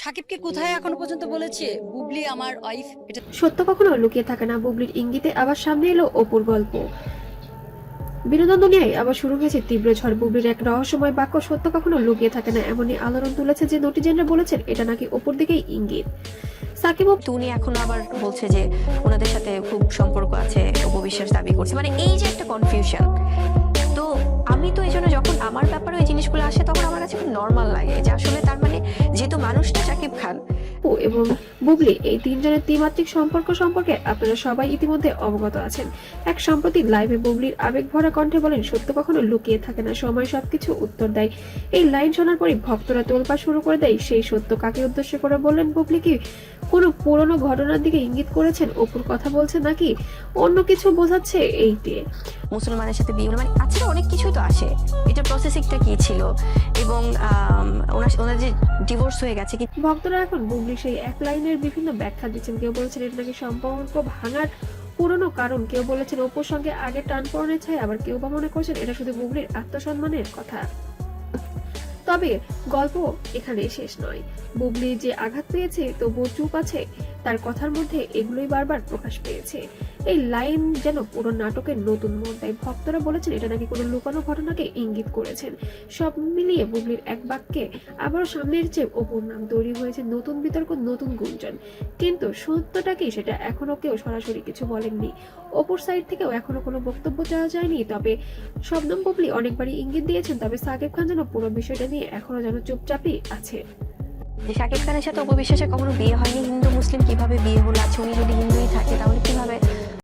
সাকিবকে কোথায় এখনো পর্যন্ত বলেছে বুবলি আমার ওয়াইফ? এটা সত্য কখনো লুকিয়ে থাকে না। বুবলির ইঙ্গিতে আবার সামনে এলো অপুর গল্প। বিনোদন দুনিয়ায় আবার শুরু হয়েছে তীব্র ঝড়। বুবলির এক রহস্যময় বাক্য সত্য কখনো লুকিয়ে থাকে না এমনই আলোড়ন তুলেছে যে নটিজেনরা বলেছেন এটা নাকি অপুর দিকেই ইঙ্গিত। সাকিব তো উনি এখন আবার বলছে যে ওনাদের সাথে খুব সম্পর্ক আছে, অপবিশ্বাস দাবি করছে, মানে এই যে একটা কনফিউশন। তো আমি তো এই জন্য যখন আমার ব্যাপারে ওই জিনিসগুলো আসে তখন আমার কাছে খুব নর্মাল লাগে যে আসলে তার মানে যেহেতু মানুষটা শাকিব খান এবং বুবলি এই তিনজনের ত্রিমাত্রিক সম্পর্ক সম্পর্কে আপনারা সবাই ইতিমধ্যে অবগত আছেন। এক সম্প্রতি লাইভে বুবলির আবেগ ভরা কণ্ঠে বলেন, সত্য কখনো লুকিয়ে থাকে না, সময় সবকিছু উত্তর দেয়। এই লাইন শোনার পরই ভক্তরা তোলপাড় শুরু করে দেয়। সেই সত্য কাকে উদ্দেশ্য করে বললেন? বুবলি কি কোনো পুরনো ঘটনার দিকে ইঙ্গিত করেছেন? অপুর কথা বলছে নাকি অন্য কিছু বোঝাচ্ছে? এইটি মুসলমানের সাথে বিয়ে হলো, মানে আচ্ছা অনেক কিছুই তো আসে, এটা প্রসেসিংটা কি ছিল এবং ওনার যে ডিভোর্স হয়ে গেছে কি। ভক্তরা এখন বুবলি সেই এক লাইনের বিভিন্ন ব্যাখ্যা দিচ্ছেন। কেউ বলেছেন এটা নাকি সম্পর্ক ভাঙার পুরনো কারণ, কেউ বলেছেন অপুর সঙ্গে আগে টান পড়নের ছাই, আবার কেউ বা মনে করছেন এটা শুধু বুবলির আত্মসম্মানের কথা। তবে গল্প এখানে শেষ নয়। বুবলি যে আঘাত পেয়েছে তবুও চুপ আছে, তার কথার মধ্যে এগুলোই বারবার প্রকাশ পেয়েছে। এই লাইন যেন পুরো নাটকের নতুন মোড় দেয়। ভক্তরা বলেছেন এটা নাকি কোনো লুকানো ঘটনাকে ইঙ্গিত করেছেন। সব মিলিয়ে বুবলির এক বাক্যে আবারও সামনের চেয়ে অপুর নাম তৈরি হয়েছে নতুন বিতর্ক, নতুন গুঞ্জন। কিন্তু সত্যটা কি সেটা এখনো কেউ সরাসরি কিছু বলেননি। অপুর সাইড থেকেও এখনো কোনো বক্তব্য চাওয়া যায়নি। তবে শবনম বুবলি অনেকবারই ইঙ্গিত দিয়েছেন। তবে সাকিব খান যেন পুরো বিষয়টা নিয়ে এখনো যেন চুপচাপই আছে। যে শাকিব খানের সাথে অপবিশ্বাসের কখনো বিয়ে হয়নি, হিন্দু মুসলিম কিভাবে বিয়ে হলো? আছে উনি যদি হিন্দুই থাকে তাহলে কিভাবে